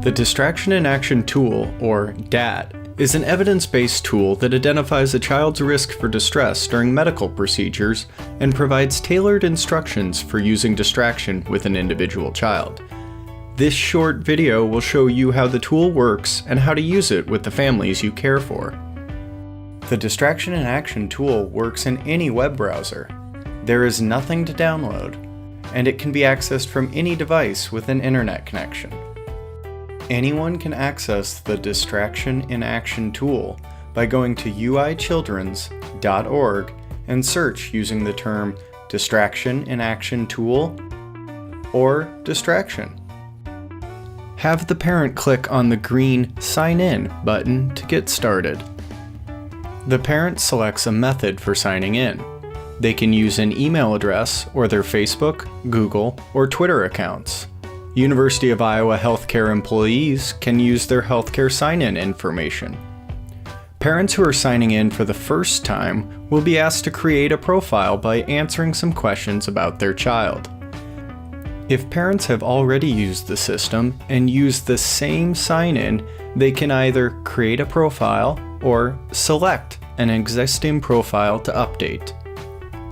The Distraction in Action Tool, or DAT, is an evidence-based tool that identifies a child's risk for distress during medical procedures and provides tailored instructions for using distraction with an individual child. This short video will show you how the tool works and how to use it with the families you care for. The Distraction in Action tool works in any web browser. There is nothing to download, and it can be accessed from any device with an internet connection. Anyone can access the Distraction in Action tool by going to uichildrens.org and search using the term Distraction in Action tool or distraction. Have the parent click on the green Sign In button to get started. The parent selects a method for signing in. They can use an email address or their Facebook, Google, or Twitter accounts. University of Iowa healthcare employees can use their healthcare sign-in information. Parents who are signing in for the first time will be asked to create a profile by answering some questions about their child. If parents have already used the system and use the same sign-in, they can either create a profile or select an existing profile to update.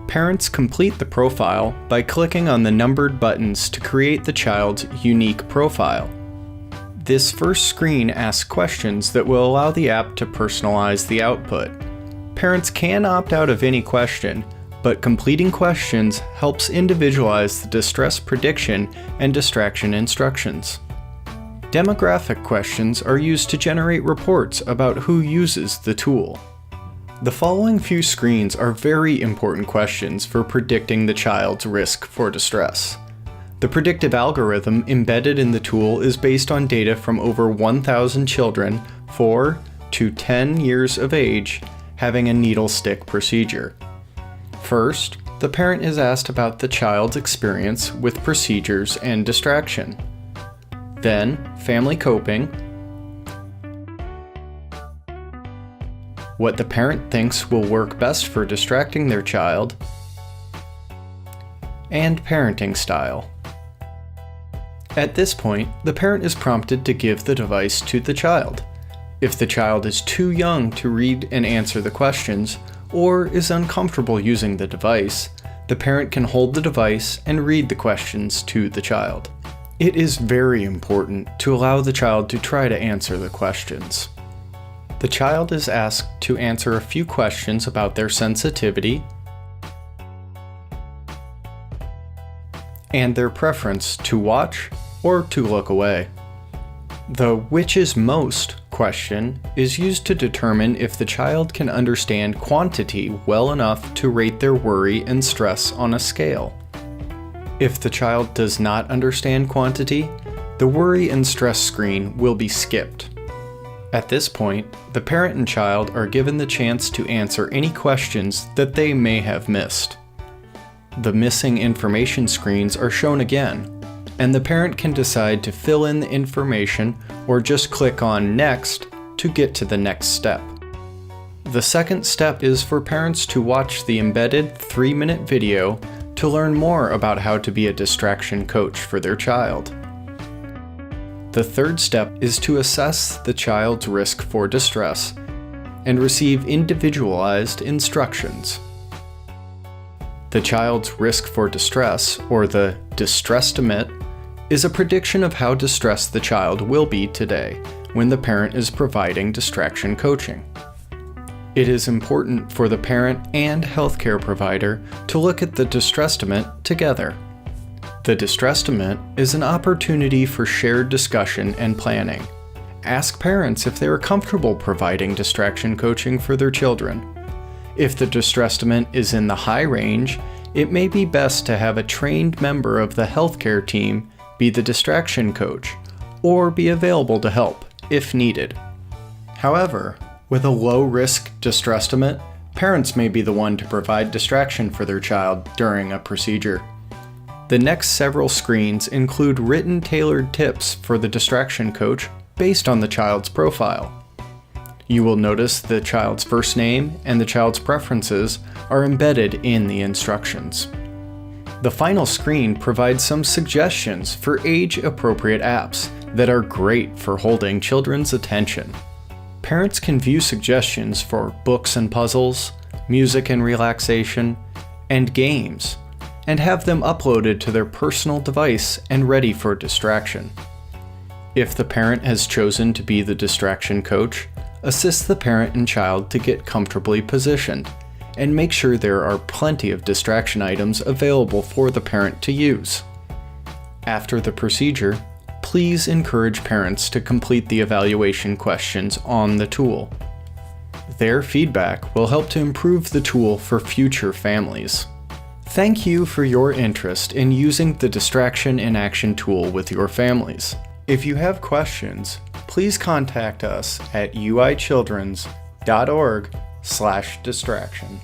Parents complete the profile by clicking on the numbered buttons to create the child's unique profile. This first screen asks questions that will allow the app to personalize the output. Parents can opt out of any question, but completing questions helps individualize the distress prediction and distraction instructions. Demographic questions are used to generate reports about who uses the tool. The following few screens are very important questions for predicting the child's risk for distress. The predictive algorithm embedded in the tool is based on data from over 1,000 children 4 to 10 years of age having a needle stick procedure. First, the parent is asked about the child's experience with procedures and distraction. Then, family coping, what the parent thinks will work best for distracting their child, and parenting style. At this point, the parent is prompted to give the device to the child. If the child is too young to read and answer the questions, or is uncomfortable using the device, the parent can hold the device and read the questions to the child. It is very important to allow the child to try to answer the questions. The child is asked to answer a few questions about their sensitivity and their preference to watch or to look away. The "which is most" question is used to determine if the child can understand quantity well enough to rate their worry and stress on a scale. If the child does not understand quantity, the worry and stress screen will be skipped. At this point, the parent and child are given the chance to answer any questions that they may have missed. The missing information screens are shown again, and the parent can decide to fill in the information or just click on Next to get to the next step. The second step is for parents to watch the embedded 3-minute video to learn more about how to be a distraction coach for their child. The third step is to assess the child's risk for distress and receive individualized instructions. The child's risk for distress, or the DistrEstimate, is a prediction of how distressed the child will be today when the parent is providing distraction coaching. It is important for the parent and healthcare provider to look at the DistrEstimate together. The DistrEstimate is an opportunity for shared discussion and planning. Ask parents if they are comfortable providing distraction coaching for their children. If the DistrEstimate is in the high range, it may be best to have a trained member of the healthcare team be the distraction coach, or be available to help if needed. However, with a low-risk DistrEstimate, parents may be the one to provide distraction for their child during a procedure. The next several screens include written tailored tips for the distraction coach based on the child's profile. You will notice the child's first name and the child's preferences are embedded in the instructions. The final screen provides some suggestions for age-appropriate apps that are great for holding children's attention. Parents can view suggestions for books and puzzles, music and relaxation, and games, and have them uploaded to their personal device and ready for distraction. If the parent has chosen to be the distraction coach, assist the parent and child to get comfortably positioned, and make sure there are plenty of distraction items available for the parent to use. After the procedure, please encourage parents to complete the evaluation questions on the tool. Their feedback will help to improve the tool for future families. Thank you for your interest in using the Distraction in Action tool with your families. If you have questions, please contact us at uichildrens.org/distraction.